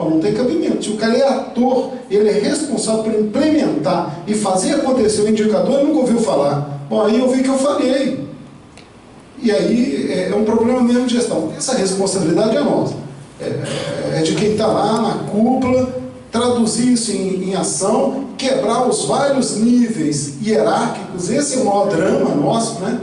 Bom, não tem cabimento. Se o cara é ator, ele é responsável por implementar e fazer acontecer o indicador, ele nunca ouviu falar. Bom, aí eu vi que eu falhei. E aí é um problema mesmo de gestão. Essa responsabilidade é nossa. É de quem está lá na cúpula, traduzir isso em ação, quebrar os vários níveis hierárquicos. Esse é o maior drama nosso, né?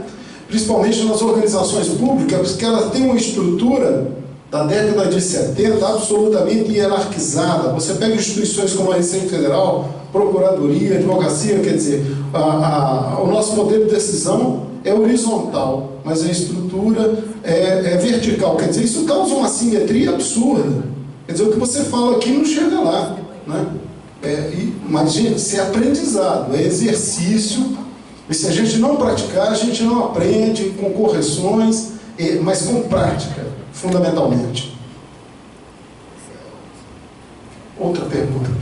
Principalmente nas organizações públicas, que elas têm uma estrutura da década de 70 absolutamente hierarquizada. Você pega instituições como a Receita Federal, Procuradoria, Advocacia, quer dizer, o nosso modelo de decisão é horizontal, mas a estrutura é vertical. Quer dizer, isso causa uma assimetria absurda. Quer dizer, o que você fala aqui não chega lá, né? Mas, gente, isso é aprendizado, é exercício, e se a gente não praticar, a gente não aprende com correções, mas com prática, fundamentalmente. Outra pergunta, por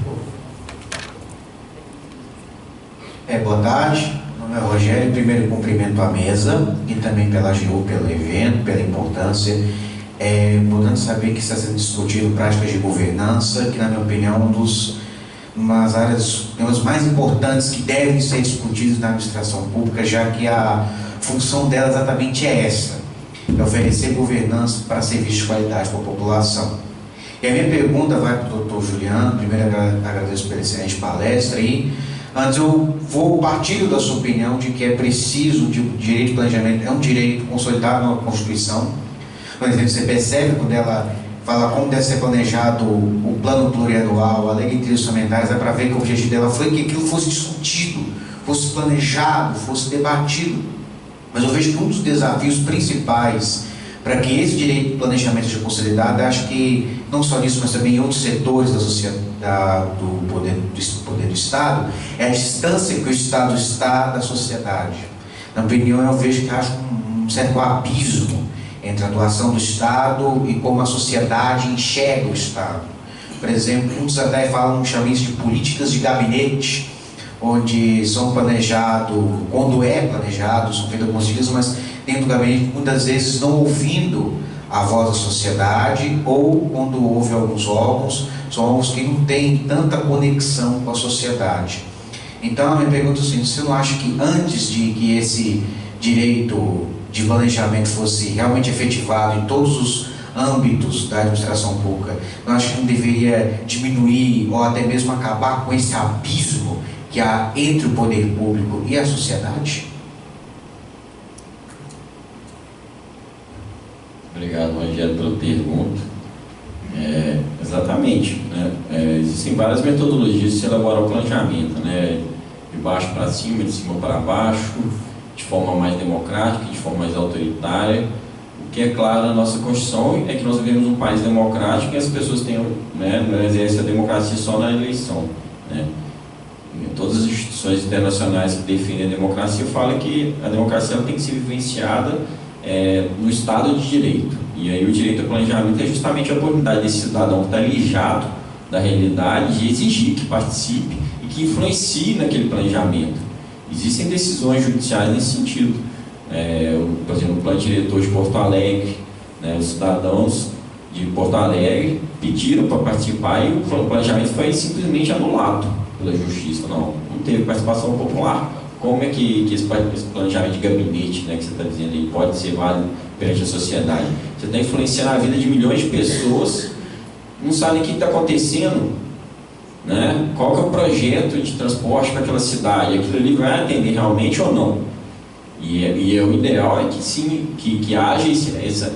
favor. Boa tarde, meu nome é Rogério. Primeiro, cumprimento a mesa e também pela AGU, pelo evento, pela importância. Importante saber que está sendo discutido práticas de governança, que, na minha opinião, umas áreas mais importantes que devem ser discutidas na administração pública, já que a função dela exatamente é essa: é oferecer governança para serviços de qualidade para a população. E a minha pergunta vai para o Dr. Juliano. Primeiro, agradeço pela excelente palestra. E antes, eu vou partir da sua opinião de que é preciso, de direito de planejamento é um direito consolidado na Constituição. Por exemplo, você percebe quando ela fala como deve ser planejado o plano plurianual, a lei de trilhos orçamentários, dá para ver que o objetivo dela foi que aquilo fosse discutido, fosse planejado, fosse debatido. Mas eu vejo que um dos desafios principais para que esse direito de planejamento seja consolidado, acho que não só nisso, mas também em outros setores da sociedade, do poder do Estado, é a distância que o Estado está da sociedade. Na minha opinião, eu vejo que há um certo abismo entre a atuação do Estado e como a sociedade enxerga o Estado. Por exemplo, muitos até falam, chamam isso de políticas de gabinete, onde são planejados, quando é planejado, são feitas algumas dicas, mas dentro do gabinete, muitas vezes não ouvindo a voz da sociedade, ou quando houve alguns órgãos, são órgãos que não têm tanta conexão com a sociedade. Então, a minha pergunta é o seguinte: você não acha que antes de que esse direito de planejamento fosse realmente efetivado em todos os âmbitos da administração pública, eu acho que não deveria diminuir ou até mesmo acabar com esse abismo que há entre o poder público e a sociedade? Obrigado, Rogério, pela pergunta. Exatamente, né? Existem várias metodologias de se elaborar o planejamento, né? De baixo para cima, de cima para baixo, de forma mais democrática, de forma mais autoritária. O que é claro na nossa Constituição é que nós vivemos um país democrático e as pessoas têm, né, não exercem a democracia só na eleição, né? Todas as instituições internacionais que defendem a democracia falam que a democracia tem que ser vivenciada no Estado de Direito. E aí o direito ao planejamento é justamente a oportunidade desse cidadão que está alijado da realidade de exigir que participe e que influencie naquele planejamento. Existem decisões judiciais nesse sentido. Por exemplo, o plano diretor de Porto Alegre, né, os cidadãos de Porto Alegre pediram para participar e o planejamento foi simplesmente anulado pela justiça. Não teve participação popular. Como é que esse planejamento de gabinete, né, que você está dizendo aí, pode ser válido perante a sociedade? Você está influenciando a vida de milhões de pessoas, não sabem o que está acontecendo, né? Qual que é o projeto de transporte para aquela cidade? Aquilo ali vai atender realmente ou não? E o ideal é que sim, que haja essa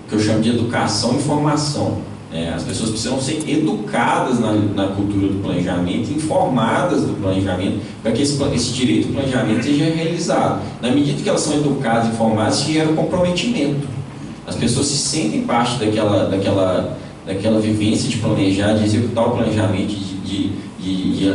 que eu chamo de educação e formação. As pessoas precisam ser educadas na cultura do planejamento, informadas do planejamento, para que esse direito do planejamento seja realizado. Na medida que elas são educadas e informadas, se gera comprometimento. As pessoas se sentem parte daquela vivência de planejar, de executar o planejamento,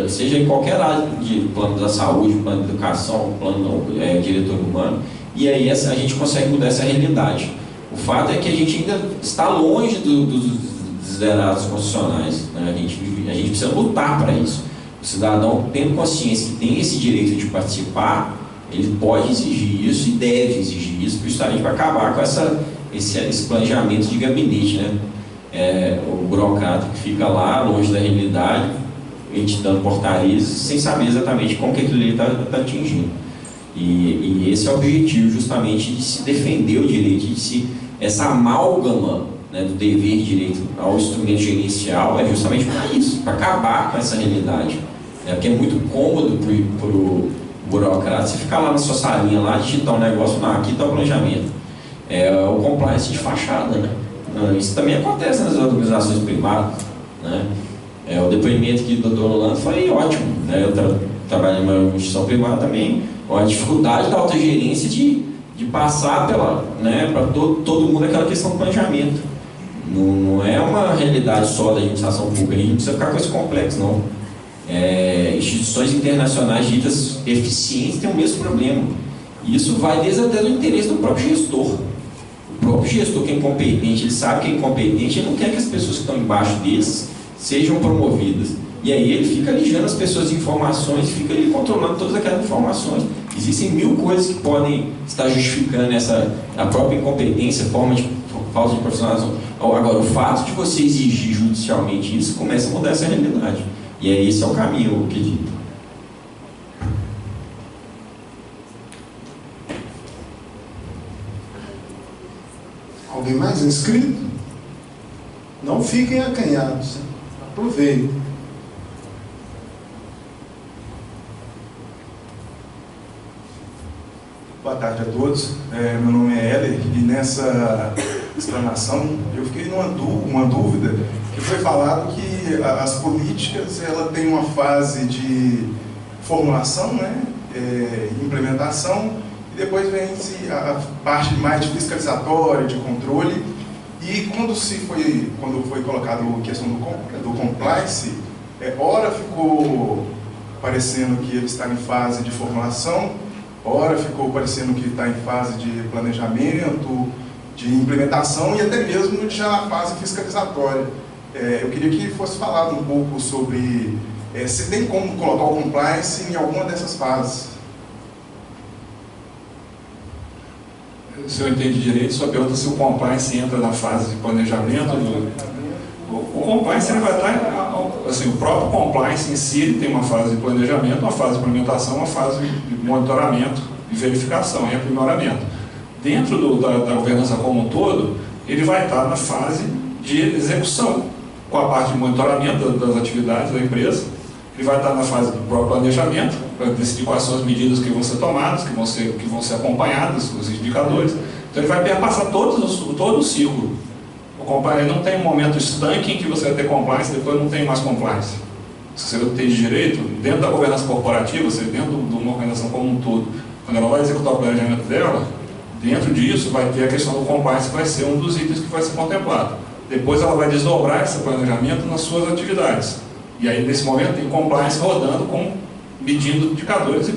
seja em qualquer área, de plano da saúde, plano da educação, plano diretor urbano, e aí a gente consegue mudar essa realidade. O fato é que a gente ainda está longe dos desiderados constitucionais, né? A gente precisa lutar para isso. O cidadão, tendo consciência que tem esse direito de participar, ele pode exigir isso e deve exigir isso, justamente para acabar com esse planejamento de gabinete, né? o burocrata que fica lá, longe da realidade, editando portarias, sem saber exatamente como que aquilo ali está atingindo. E esse é o objetivo, justamente, de se defender o direito, essa amálgama, né, do dever e direito ao instrumento gerencial é justamente para isso, para acabar com essa realidade. Porque é muito cômodo para o burocrata você ficar lá na sua salinha, lá, digitar um negócio, não, aqui está o planejamento. O compliance de fachada, né? Isso também acontece nas organizações privadas, né? O depoimento que o Dr. Orlando foi ótimo, né? Eu trabalho em uma instituição privada também, a dificuldade da autogerência de passar para todo mundo aquela questão do planejamento. Não é uma realidade só da administração pública, a gente não precisa ficar com esse complexo, não. Instituições internacionais ditas eficientes têm o mesmo problema. Isso vai desde até do interesse do próprio gestor. O próprio gestor, que é incompetente, ele sabe que é incompetente, ele não quer que as pessoas que estão embaixo deles sejam promovidas. E aí ele fica ligando as pessoas de informações, fica ali controlando todas aquelas informações. Existem 1000 coisas que podem estar justificando a própria incompetência, forma de falta de profissionalização. Agora, o fato de você exigir judicialmente isso começa a mudar essa realidade. E esse é o caminho, eu acredito. Alguém mais inscrito? Não fiquem acanhados. Aproveitem. Boa tarde a todos. Meu nome é Heller e nessa explanação eu fiquei uma dúvida, que foi falado que as políticas ela tem uma fase de formulação, né, implementação, e depois vem a parte mais de fiscalizatória, de controle. E quando foi colocado a questão do compliance, ora ficou parecendo que ele está em fase de formulação, ora ficou parecendo que está em fase de planejamento, de implementação e até mesmo já na fase fiscalizatória. Eu queria que fosse falado um pouco sobre se tem como colocar o compliance em alguma dessas fases. Se eu entendi direito, sua pergunta é se o compliance entra na fase de planejamento. O compliance ele vai estar, assim, o próprio compliance em si ele tem uma fase de planejamento, uma fase de implementação, uma fase de monitoramento, de verificação e aprimoramento. Dentro da governança como um todo, ele vai estar na fase de execução, com a parte de monitoramento das atividades da empresa. Ele vai estar na fase do próprio planejamento, para decidir quais são as medidas que vão ser tomadas, que vão ser acompanhadas, os indicadores. Então ele vai perpassar todo o ciclo. O compliance não tem um momento estanque em que você vai ter compliance e depois não tem mais compliance. Se você tem direito, dentro da governança corporativa, dentro de uma organização como um todo, quando ela vai executar o planejamento dela, dentro disso vai ter a questão do compliance, que vai ser um dos itens que vai ser contemplado. Depois ela vai desdobrar esse planejamento nas suas atividades. E aí, nesse momento, tem compliance rodando, medindo indicadores e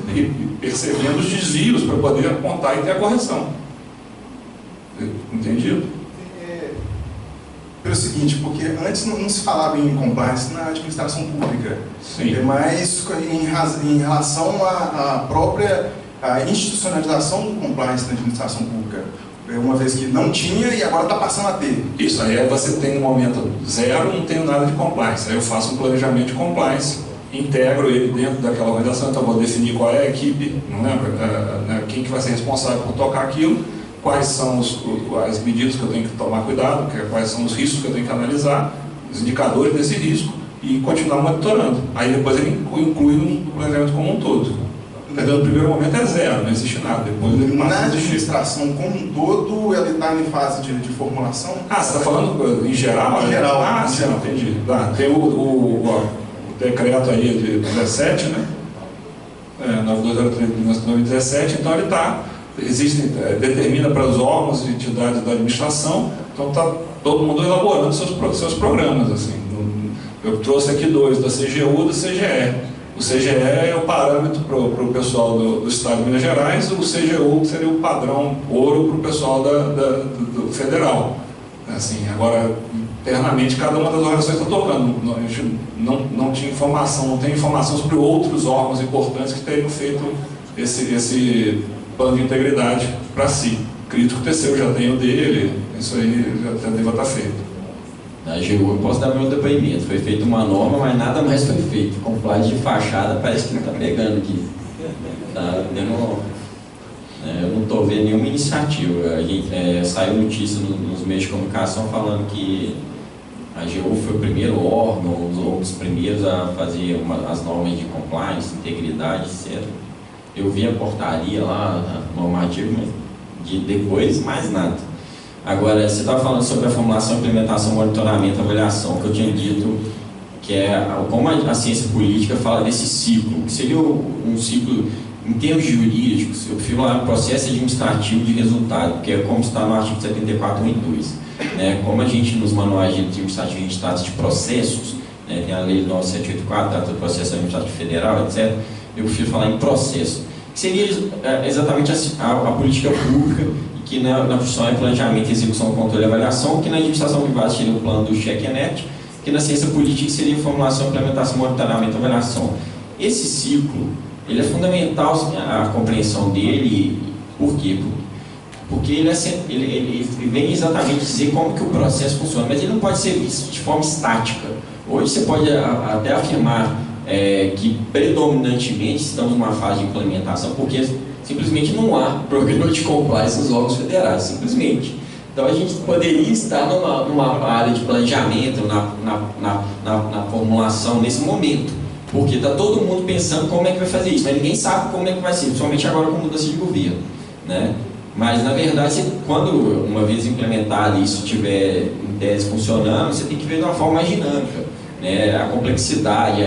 percebendo os desvios para poder apontar e ter a correção. Entendido? Pelo seguinte, porque antes não se falava em compliance na administração pública. Sim. Mas em relação à própria institucionalização do compliance na administração pública. Uma vez que não tinha e agora está passando a ter. Isso, aí você tem no momento zero, não tenho nada de compliance. Aí eu faço um planejamento de compliance, integro ele dentro daquela organização, então vou definir qual é a equipe, não lembra? Quem que vai ser responsável por tocar aquilo, quais são as medidas que eu tenho que tomar cuidado, quais são os riscos que eu tenho que analisar, os indicadores desse risco e continuar monitorando. Aí depois ele inclui no planejamento como um todo. No primeiro momento é zero, não existe nada. Depois ele passa na administração como um todo, ela está em fase de formulação? Você está falando em geral? Em geral. Sim, entendi. Tem o decreto aí de 17, né? 9203 de 2017, então ele determina para os órgãos e entidades da administração, então está todo mundo elaborando seus programas. Assim. Eu trouxe aqui 2, da CGU e da CGE. O CGE é o parâmetro para o pessoal do Estado de Minas Gerais, o CGU seria o padrão ouro para o pessoal do federal. Assim, agora, internamente, cada uma das organizações está tocando. A gente não tinha informação, não tem informação sobre outros órgãos importantes que teriam feito esse plano de integridade para si. Acredito que o TCU já tem o dele, isso aí já deva estar feito. Na AGU eu posso dar meu depoimento, foi feita uma norma, mas nada mais foi feito. Compliance de fachada parece que não está pegando aqui. Tá tendo, eu não estou vendo nenhuma iniciativa. Saiu notícia nos meios de comunicação falando que a AGU foi o primeiro órgão, um dos primeiros a fazer as normas de compliance, integridade, etc. Eu vi a portaria lá, a normativa, mas depois mais nada. Agora, você estava falando sobre a formulação, implementação, monitoramento, avaliação, que eu tinha dito que é como a ciência política fala desse ciclo, que seria um ciclo, em termos jurídicos, eu prefiro falar processo administrativo de resultado, que é como está no artigo 74, 1 e 2. Né? Como a gente, nos manuais de administrativo, a gente trata de processos, né? Tem a lei 9784, trata do processo administrativo federal, etc. Eu prefiro falar em processo, que seria exatamente a política pública, que na função é planejamento, execução, controle e avaliação, que na administração privada seria o plano do check and act, que na ciência política seria formulação, implementação, monitoramento e avaliação. Esse ciclo, ele é fundamental a compreensão dele. Por quê? Porque ele vem exatamente dizer como que o processo funciona, mas ele não pode ser visto de forma estática. Hoje você pode até afirmar que predominantemente estamos numa fase de implementação, porque simplesmente não há programa de compliance nos órgãos federais, simplesmente. Então a gente poderia estar numa área de planejamento, na formulação nesse momento, porque está todo mundo pensando como é que vai fazer isso, mas ninguém sabe como é que vai ser, principalmente agora com mudança de governo, né? Mas na verdade, quando uma vez implementado isso estiver em tese funcionando, você tem que ver de uma forma mais dinâmica, né? A complexidade,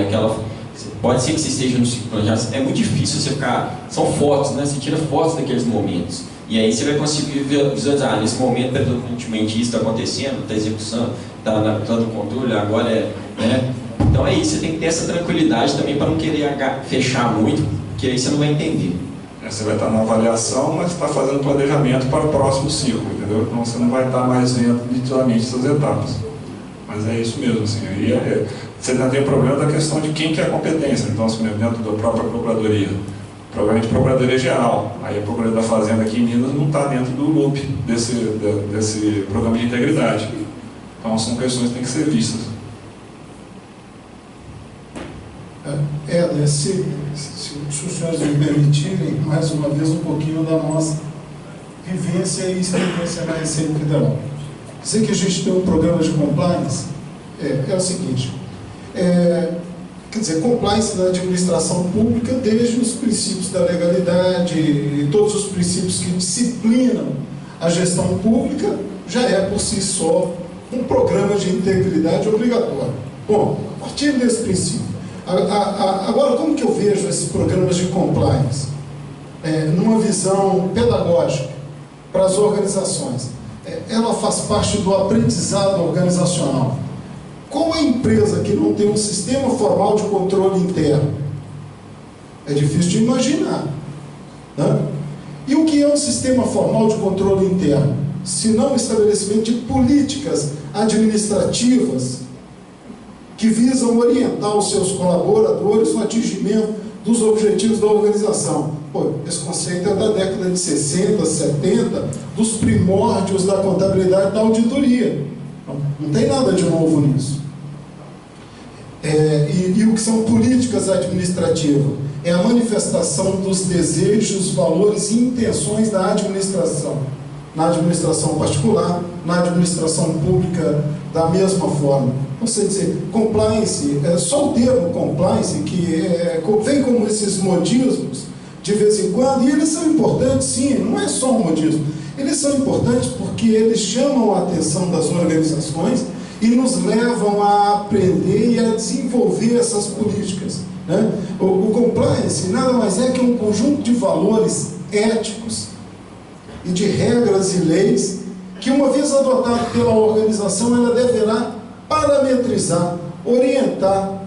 pode ser que você esteja no ciclo planejado, é muito difícil você ficar. São fotos, né? Você tira fotos daqueles momentos. E aí você vai conseguir visualizar, nesse momento, predominantemente isso está acontecendo, está execução, está no controle, agora né? Então é isso, você tem que ter essa tranquilidade também para não querer fechar muito, porque aí você não vai entender. Você vai estar na avaliação, mas está fazendo planejamento para o próximo ciclo, entendeu? Então você não vai estar mais vendo nitidamente essas etapas. Mas é isso mesmo, assim. Você ainda tem o problema da questão de quem que é a competência. Então, assim, dentro da própria Procuradoria, provavelmente Procuradoria Geral. Aí a Procuradoria da Fazenda aqui em Minas não está dentro do loop desse programa de integridade. Então são questões que têm que ser vistas. Se os senhores me permitirem, mais uma vez, um pouquinho da nossa vivência e experiência na Receita Federal. Dizer que a gente tem um programa de compliance é o seguinte, quer dizer, compliance da administração pública desde os princípios da legalidade e todos os princípios que disciplinam a gestão pública, já é por si só um programa de integridade obrigatório. Bom, a partir desse princípio, agora, como que eu vejo esses programas de compliance? Numa visão pedagógica para as organizações. Ela faz parte do aprendizado organizacional. Como a empresa que não tem um sistema formal de controle interno? É difícil de imaginar, né? E o que é um sistema formal de controle interno? Se não o estabelecimento de políticas administrativas que visam orientar os seus colaboradores no atingimento dos objetivos da organização. Esse conceito é da década de 60, 70, dos primórdios da contabilidade e da auditoria. Não tem nada de novo nisso. E o que são políticas administrativas? É a manifestação dos desejos, valores e intenções da administração. Na administração particular, na administração pública, da mesma forma. Você dizer, compliance, só o termo compliance, que vem como esses modismos, de vez em quando, e eles são importantes, sim, não é só um modismo. Eles são importantes porque eles chamam a atenção das organizações e nos levam a aprender e a desenvolver essas políticas, né? O compliance nada mais é que um conjunto de valores éticos e de regras e leis que, uma vez adotado pela organização, ela deverá parametrizar, orientar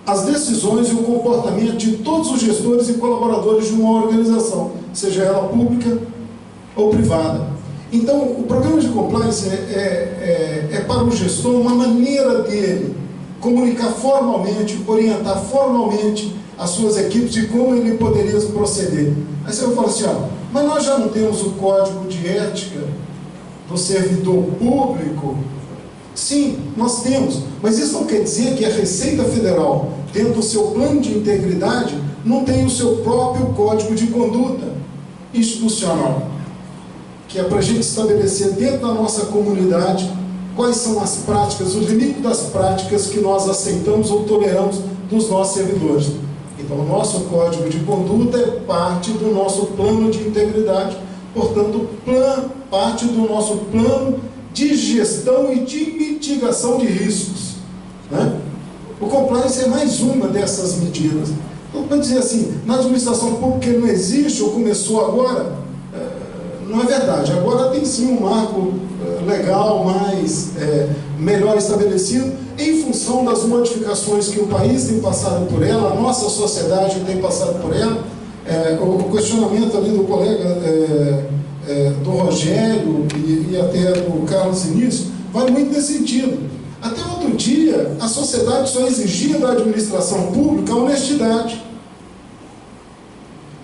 as decisões e o comportamento de todos os gestores e colaboradores de uma organização, seja ela pública ou privada. Então, o programa de compliance é para o gestor uma maneira dele comunicar formalmente, orientar formalmente as suas equipes de como ele poderia proceder. Aí você vai falar assim, mas nós já não temos o código de ética do servidor público. Sim, nós temos, mas isso não quer dizer que a Receita Federal, dentro do seu plano de integridade, não tem o seu próprio código de conduta institucional, que é para a gente estabelecer dentro da nossa comunidade quais são as práticas, o limite das práticas que nós aceitamos ou toleramos dos nossos servidores. Então, o nosso código de conduta é parte do nosso plano de integridade, portanto, parte do nosso plano de gestão e de mitigação de riscos, né? O compliance é mais uma dessas medidas. Então, para dizer assim, na administração pública ele não existe ou começou agora, não é verdade. Agora tem sim um marco legal melhor estabelecido em função das modificações que o país tem passado por ela, a nossa sociedade tem passado por ela. O questionamento ali do colega do Rogério e até do Carlos Início vai muito nesse sentido. Até outro dia, a sociedade só exigia da administração pública a honestidade.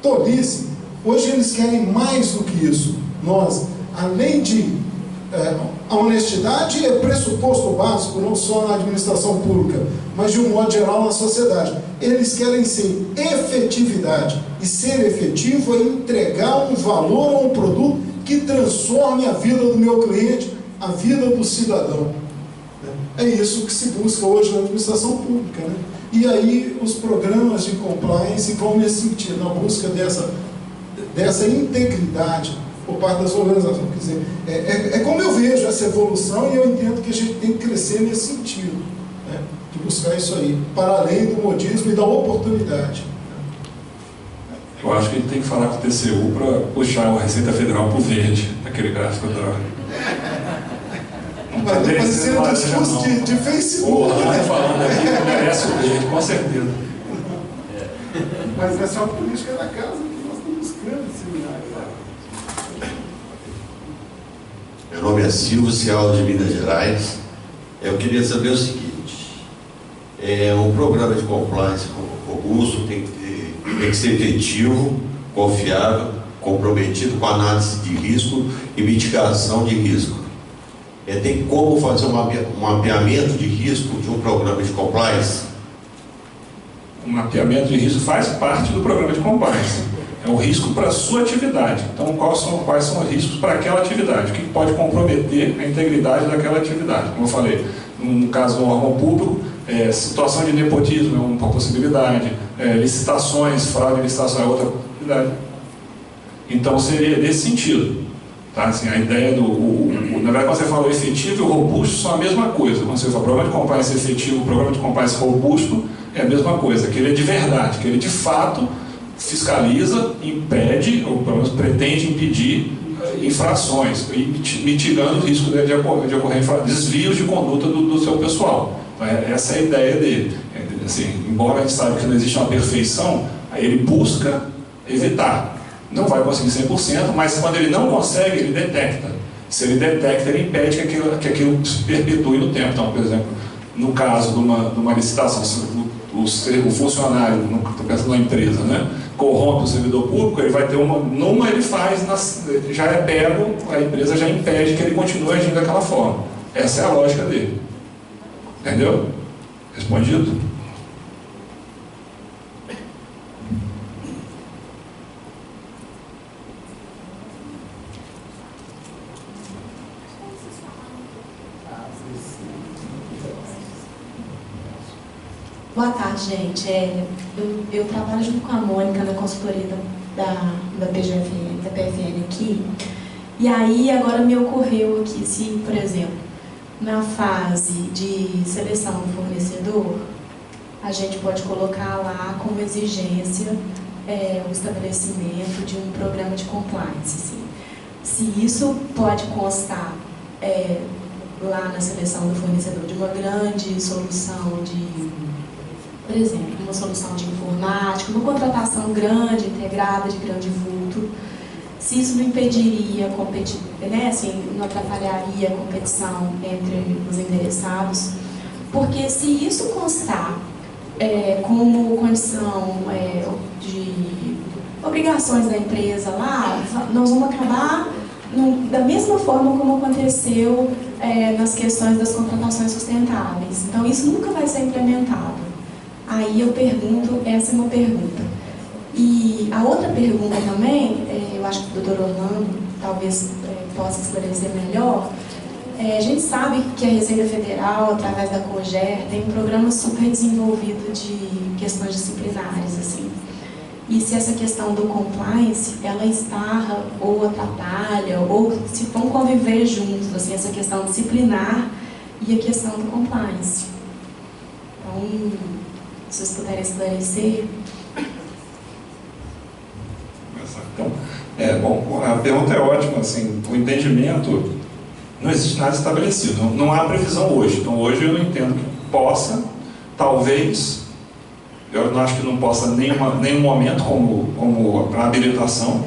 Tolice. Hoje eles querem mais do que isso. Nós, além de... a honestidade é pressuposto básico, não só na administração pública, mas de um modo geral na sociedade. Eles querem sim efetividade. E ser efetivo é entregar um valor a um produto que transforme a vida do meu cliente, a vida do cidadão. É isso que se busca hoje na administração pública, né? E aí os programas de compliance vão nesse sentido, na busca dessa integridade por parte das organizações. Quer dizer, é como eu vejo essa evolução e eu entendo que a gente tem que crescer nesse sentido, né? De buscar isso aí, para além do modismo e da oportunidade. Eu acho que a gente tem que falar com o TCU para puxar a Receita Federal para o verde, aquele gráfico da... Vai parecer um discurso de Facebook. Né? Falando aqui, merece o verde, com certeza. Mas essa é uma política da casa que nós estamos buscando disseminar. Meu nome é Silvio Cial de Minas Gerais. Eu queria saber o seguinte: um programa de compliance robusto tem que ser efetivo, confiável, comprometido com análise de risco e mitigação de risco. Tem como fazer um mapeamento de risco de um programa de compliance? O mapeamento de risco faz parte do programa de compliance. É o risco para a sua atividade. Então, quais são os riscos para aquela atividade? O que pode comprometer a integridade daquela atividade? Como eu falei, no caso do órgão público, situação de nepotismo é uma possibilidade, licitações, fraude em licitação é outra possibilidade. Então, seria nesse sentido. Tá? Assim, a ideia na verdade, quando você fala efetivo e robusto, são a mesma coisa. Quando você fala programa de compliance efetivo, programa de compliance robusto, é a mesma coisa. Que ele é de verdade, que ele de fato fiscaliza, impede, ou pelo menos pretende impedir infrações, mitigando o risco de ocorrer desvios de conduta do seu pessoal. Então, essa é a ideia dele. Assim, embora a gente saiba que não existe uma perfeição, ele busca evitar. Não vai conseguir 100%, mas quando ele não consegue, ele detecta. Se ele detecta, ele impede que aquilo se perpetue no tempo. Então, por exemplo, no caso de uma licitação, o funcionário, estou pensando na empresa, né, corrompe o servidor público, ele vai ter numa ele faz, já é pego, a empresa já impede que ele continue agindo daquela forma. Essa é a lógica dele. Entendeu? Respondido? Boa tarde, gente. Eu trabalho junto com a Mônica na consultoria da PFN aqui. E aí, agora me ocorreu aqui, se, por exemplo, na fase de seleção do fornecedor, a gente pode colocar lá como exigência o estabelecimento de um programa de compliance. Assim. Se isso pode constar lá na seleção do fornecedor de uma grande solução por exemplo, uma solução de informática, uma contratação grande, integrada, de grande vulto, se isso não impediria, né, assim, não atrapalharia a competição entre os interessados, porque se isso constar como condição de obrigações da empresa lá, nós vamos acabar da mesma forma como aconteceu nas questões das contratações sustentáveis. Então, isso nunca vai ser implementado. Aí eu pergunto, essa é uma pergunta. E a outra pergunta também, eu acho que o doutor Orlando talvez possa esclarecer melhor. A gente sabe que a Receita Federal, através da COGER, tem um programa super desenvolvido de questões disciplinares, assim. E se essa questão do compliance, ela estarra ou atrapalha, ou se vão conviver juntos, assim, essa questão disciplinar e a questão do compliance. Então, se vocês puderem esclarecer. Então, bom, a pergunta é ótima, assim, o entendimento, não existe nada estabelecido, não há previsão hoje. Então, hoje eu não entendo que possa, talvez, eu não acho que não possa nenhum momento como a habilitação,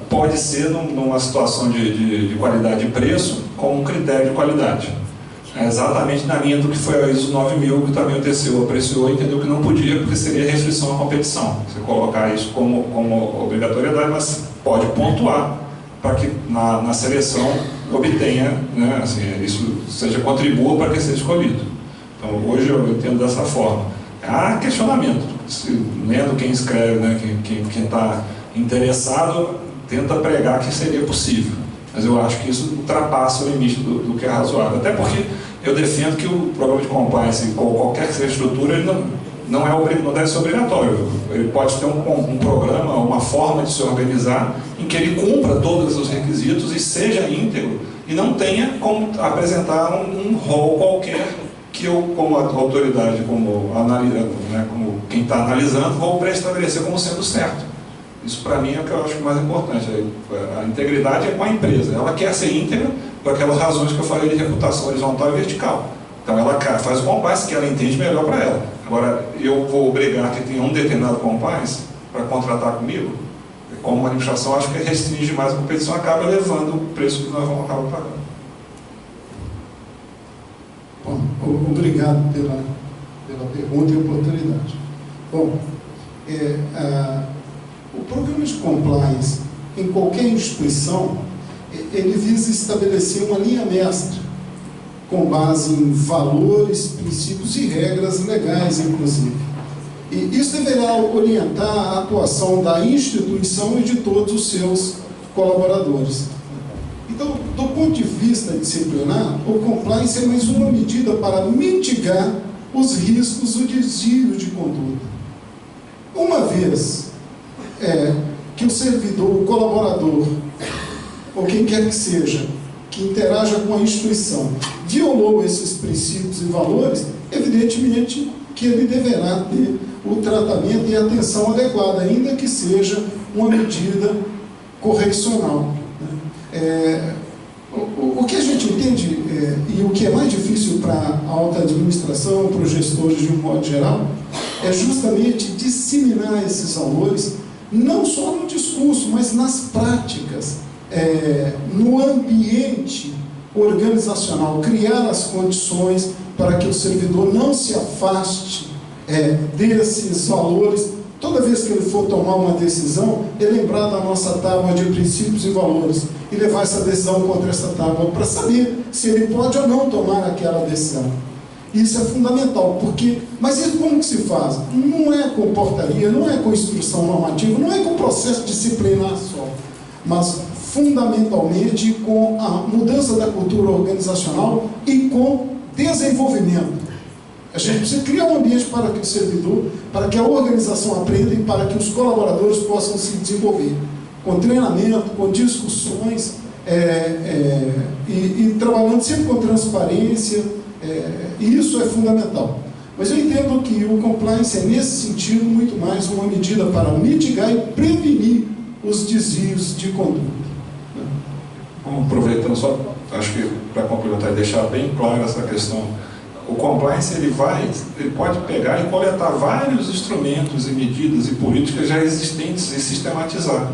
pode ser numa situação de qualidade e preço, como um critério de qualidade. É exatamente na linha do que foi a ISO 9000, que também o TCU apreciou e entendeu que não podia, porque seria restrição à competição. Você colocar isso como obrigatoriedade, mas pode pontuar para que na seleção obtenha, né, assim, isso contribua para que seja escolhido. Então, hoje eu entendo dessa forma. Há questionamento, lendo quem escreve, né, quem está interessado, tenta pregar que seria possível. Mas eu acho que isso ultrapassa o limite do que é razoável. Até porque eu defendo que o programa de compliance, qualquer que seja a estrutura, ele não deve ser obrigatório. Ele pode ter um programa, uma forma de se organizar em que ele cumpra todos os requisitos e seja íntegro e não tenha como apresentar um rol qualquer que eu, como autoridade, como quem está analisando, vou pré-estabelecer como sendo certo. Isso, para mim, é o que eu acho mais importante. A integridade é com a empresa. Ela quer ser íntegra por aquelas razões que eu falei de reputação horizontal e vertical. Então, ela faz o compliance que ela entende melhor para ela. Agora, eu vou obrigar que tenha um determinado compliance para contratar comigo, como uma administração, acho que restringe mais a competição, acaba elevando o preço que nós vamos acabar pagando. Bom, obrigado pela pergunta e oportunidade. Bom, o programa de compliance em qualquer instituição, ele visa estabelecer uma linha mestra com base em valores, princípios e regras legais, inclusive. E isso deverá orientar a atuação da instituição e de todos os seus colaboradores. Então, do ponto de vista disciplinar, o compliance é mais uma medida para mitigar os riscos do desvio de conduta. Uma vez que o servidor, o colaborador, ou quem quer que seja, que interaja com a instituição, violou esses princípios e valores, evidentemente que ele deverá ter o tratamento e a atenção adequada, ainda que seja uma medida correcional. O que a gente entende, e o que é mais difícil para a alta administração, para os gestores de um modo geral, é justamente disseminar esses valores, não só no discurso, mas nas práticas, no ambiente organizacional, criar as condições para que o servidor não se afaste desses valores. Toda vez que ele for tomar uma decisão, lembrar da nossa tábua de princípios e valores e levar essa decisão contra essa tábua para saber se ele pode ou não tomar aquela decisão. Isso é fundamental, mas isso como que se faz? Não é com portaria, não é com instrução normativa, não é com processo disciplinar só, mas fundamentalmente com a mudança da cultura organizacional e com desenvolvimento. A gente precisa criar um ambiente para que o servidor, para que a organização aprenda e para que os colaboradores possam se desenvolver, com treinamento, com discussões, e trabalhando sempre com transparência, e isso é fundamental. Mas eu entendo que o compliance é, nesse sentido, muito mais uma medida para mitigar e prevenir os desvios de conduta. Bom, aproveitando só, acho que para complementar e deixar bem clara essa questão, o compliance ele pode pegar e coletar vários instrumentos e medidas e políticas já existentes e sistematizar.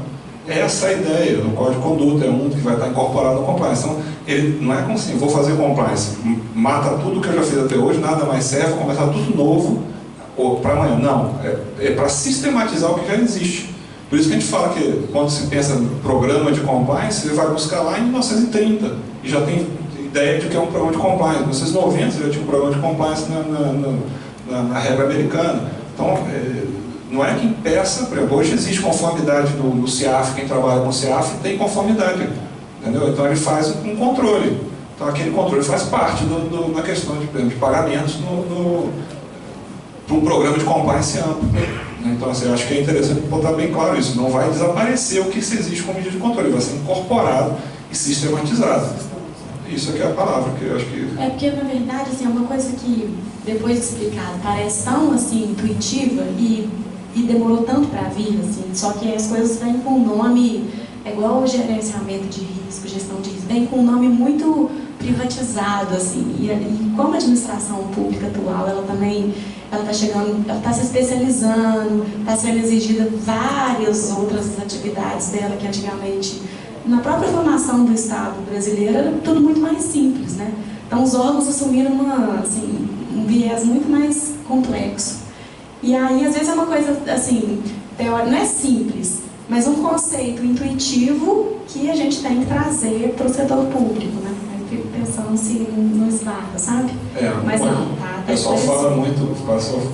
Essa é a ideia do Código de Conduta, é um que vai estar incorporado no compliance. Então, ele não é como assim, vou fazer compliance, mata tudo que eu já fiz até hoje, nada mais serve, vou começar tudo novo para amanhã. Não, é para sistematizar o que já existe. Por isso que a gente fala que, quando se pensa no programa de compliance, você vai buscar lá em 1930, e já tem ideia de que é um programa de compliance. Nos anos 90 já tinha um programa de compliance na regra americana. Então, não é que impeça, por exemplo, hoje existe conformidade no CIAF, quem trabalha com CIAF tem conformidade, entendeu? Então ele faz um controle. Então aquele controle faz parte da questão de pagamentos para um programa de compliance amplo. Então, assim, eu acho que é interessante botar bem claro isso. Não vai desaparecer o que se existe como medida de controle, vai ser incorporado e sistematizado. Isso aqui é a palavra que eu acho que... É porque, na verdade, assim, é uma coisa que, depois de explicado, parece tão, assim, intuitiva e demorou tanto para vir, assim, só que as coisas vêm com um nome, é igual o gerenciamento de risco, gestão de risco, vem com um nome muito privatizado, assim, e como a administração pública atual, ela também, ela está chegando, ela está se especializando, está sendo exigida várias outras atividades dela que antigamente, na própria formação do Estado brasileiro, era tudo muito mais simples, né? Então os órgãos assumiram um viés muito mais complexo. E aí, às vezes, é uma coisa, assim, teórica, não é simples, mas um conceito intuitivo que a gente tem que trazer para o setor público, né? Eu fico pensando assim, no esbarra, sabe? Mas não, tá? O pessoal fala muito,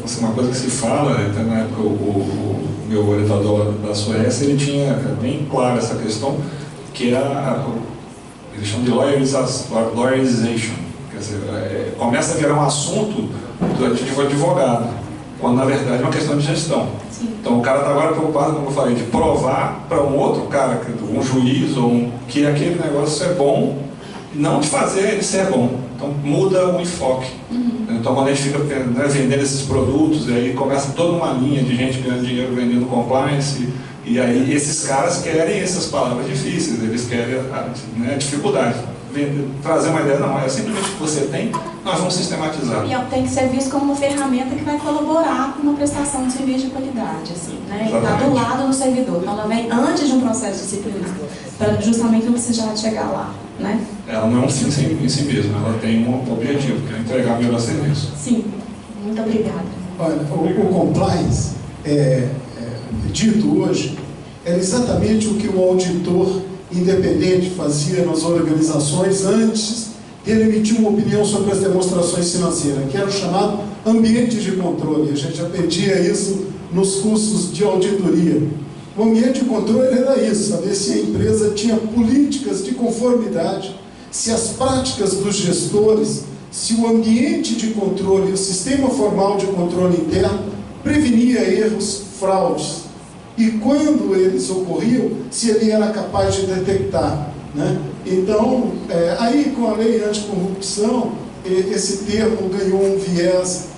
assim, uma coisa que se fala, até na época o meu orientador da Suécia, ele tinha bem claro essa questão, que é eles chamam de lawyerization, quer dizer, começa a virar um assunto de advogado, quando na verdade é uma questão de gestão. Sim. Então o cara está agora preocupado, como eu falei, de provar para um outro cara, um juiz, que aquele negócio é bom, e não de fazer ele ser bom. Então muda o enfoque. Então quando a gente fica vendendo esses produtos, e aí começa toda uma linha de gente ganhando dinheiro vendendo compliance, e aí esses caras querem essas palavras difíceis, eles querem a dificuldade. Trazer uma ideia, não, é simplesmente o que você tem, nós vamos sistematizar. E tem que ser visto como uma ferramenta que vai colaborar com uma prestação de serviço de qualidade, assim, né? E está do lado do servidor. Então ela vem antes de um processo disciplinar, para justamente não precisar chegar lá, né? Ela não é um fim em si mesma, ela tem um objetivo, que é entregar melhor serviço. Sim, muito obrigada. Olha, o compliance, dito hoje, é exatamente o que o auditor independente fazia nas organizações antes de ele emitir uma opinião sobre as demonstrações financeiras, que era o chamado ambiente de controle. A gente aprendia isso nos cursos de auditoria. O ambiente de controle era isso, saber se a empresa tinha políticas de conformidade, se as práticas dos gestores, se o ambiente de controle, o sistema formal de controle interno prevenia erros, fraudes. E quando eles ocorriam, se ele era capaz de detectar, né? Então, aí com a lei anticorrupção, esse termo ganhou um viés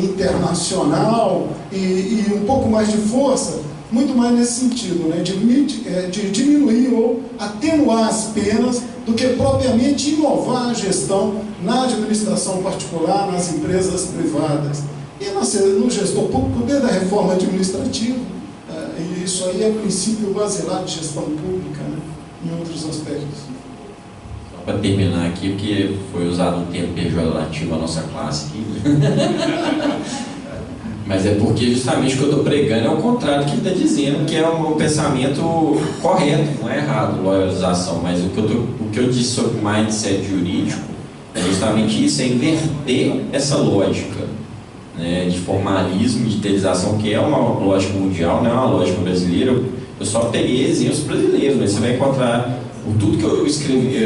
internacional e um pouco mais de força, muito mais nesse sentido, né? De diminuir ou atenuar as penas do que propriamente inovar a gestão na administração particular, nas empresas privadas. E no gestor público, desde a reforma administrativa, e isso aí é princípio basilar de gestão pública, né? Em outros aspectos. Só para terminar aqui, porque foi usado um termo pejorativo à nossa classe aqui. Mas é porque justamente o que eu estou pregando é o contrário do que ele está dizendo, que é um pensamento correto, não é errado, loyalização. Mas o que eu disse sobre mindset jurídico é justamente isso, é inverter essa lógica, né, de formalismo, de utilização, que é uma lógica mundial, não é uma lógica brasileira. Eu só peguei exemplos brasileiros, mas você vai encontrar tudo que eu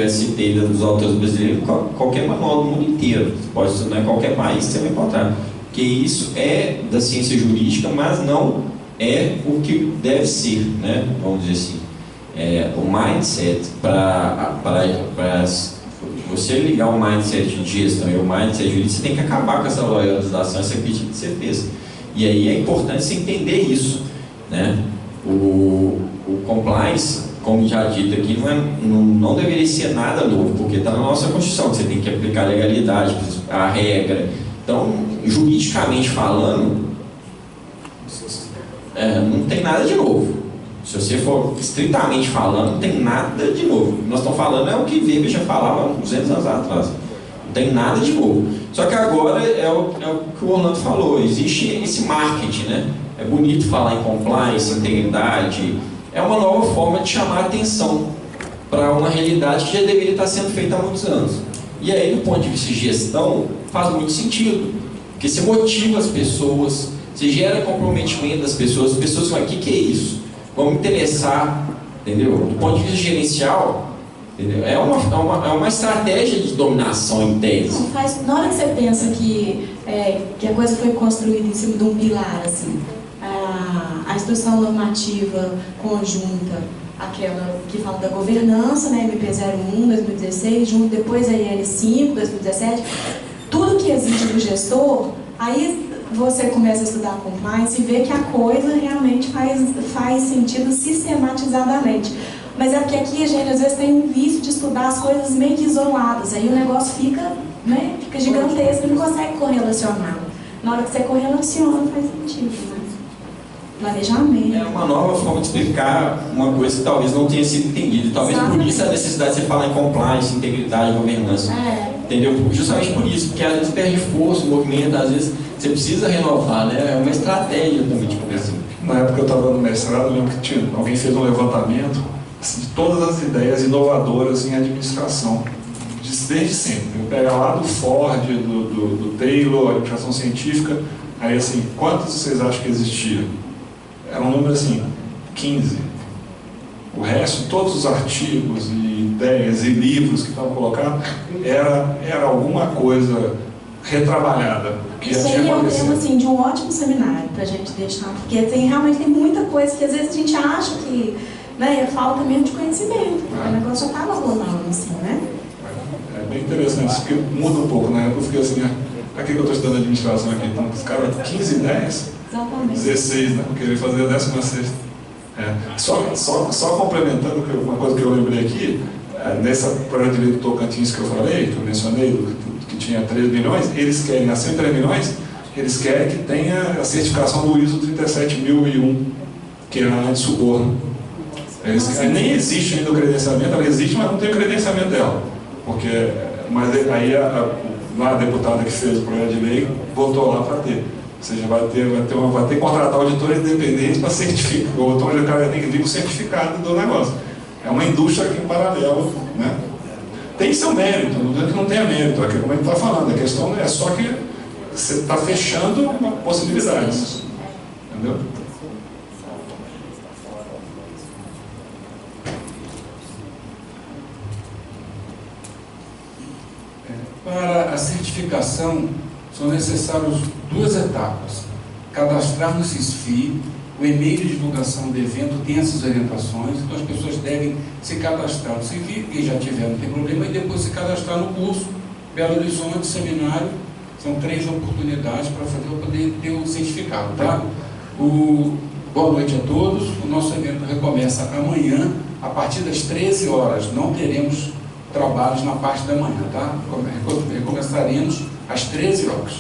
citei dos autores brasileiros, qualquer manual do mundo inteiro. Você pode estudar em qualquer país, você vai encontrar. Porque isso é da ciência jurídica, mas não é o que deve ser, né? Vamos dizer assim. O mindset, para você ligar o mindset de gestão e o mindset jurídico, você tem que acabar com essa loyalização, essa crítica que você fez. E aí é importante você entender isso, né? O compliance, como já dito aqui, não deveria ser nada novo, porque está na nossa Constituição, que você tem que aplicar a legalidade, a regra. Então, juridicamente falando, não tem nada de novo. Se você for estritamente falando, não tem nada de novo. O que nós estamos falando é o que Weber já falava há 200 anos atrás. Não tem nada de novo. Só que agora é o que o Orlando falou, existe esse marketing, né? É bonito falar em compliance, integridade. É uma nova forma de chamar a atenção para uma realidade que já deveria estar sendo feita há muitos anos. E aí, do ponto de vista de gestão, faz muito sentido, porque você motiva as pessoas, você gera comprometimento das pessoas, as pessoas falam, o que é isso? Vamos interessar, entendeu? Do ponto de vista gerencial, entendeu? É uma estratégia de dominação em tese. Na hora que você pensa que a coisa foi construída em cima de um pilar, assim, a instrução normativa conjunta, aquela que fala da governança, né, MP01, 2016, junto depois a IN5, 2017, tudo que exige do gestor, aí você começa a estudar compliance e vê que a coisa realmente faz sentido sistematizadamente. Mas é porque aqui a gente às vezes tem um vício de estudar as coisas meio que isoladas, aí o negócio fica gigantesco e não consegue correlacionar. Na hora que você correlaciona, faz sentido, né? Planejamento. É uma nova forma de explicar uma coisa que talvez não tenha sido entendida. Talvez por isso a necessidade de você falar em compliance, integridade, governança. Entendeu? Justamente por isso, porque às vezes perde força, movimento, às vezes você precisa renovar, né? É uma estratégia também de conversão. Na época que eu estava no mestrado, eu lembro que alguém fez um levantamento assim, de todas as ideias inovadoras em administração, desde sempre. Eu pego lá do Ford, do Taylor, administração científica, aí assim, quantos vocês acham que existia? Era um número assim, 15. O resto, todos os artigos e ideias e livros que estavam colocados, era alguma coisa retrabalhada. Isso aí é um tema assim, de um ótimo seminário para a gente deixar, porque realmente tem muita coisa que às vezes a gente acha que falta mesmo de conhecimento, o negócio já estava rolando assim, né? É bem interessante, isso porque muda um pouco, né? Eu fiquei assim, aqui que eu estou estudando administração aqui, então os caras 15 ideias, exatamente. 16, né? Porque ele fazia a 16ª. Só complementando uma coisa que eu lembrei aqui, nessa projeto de lei do Tocantins que eu falei, que eu mencionei, que tinha 3 milhões, eles querem, acima de 3 milhões, eles querem que tenha a certificação do ISO 37001, que é a anti-suborno. Nem existe ainda o credenciamento, ela existe, mas não tem o credenciamento dela. Mas aí a deputada que fez o projeto de lei voltou lá para ter. Ou seja, vai ter que contratar auditores independentes para certificar. O cara tem que vir com o certificado do negócio. É uma indústria aqui em paralelo, né? Tem seu mérito, não digo que não tenha mérito, é como a gente está falando, a questão é só que você está fechando possibilidades. Entendeu? Para a certificação, são necessárias 2 etapas. Cadastrar no CISFI, o e-mail de divulgação do evento tem essas orientações, então as pessoas devem se cadastrar no CISFI, quem já tiver não tem problema, e depois se cadastrar no curso Belo Horizonte, seminário, são 3 oportunidades para poder ter o certificado, tá? Boa noite a todos, o nosso evento recomeça amanhã, a partir das 13 horas, não teremos trabalhos na parte da manhã, tá? Recomeçaremos às 13 horas.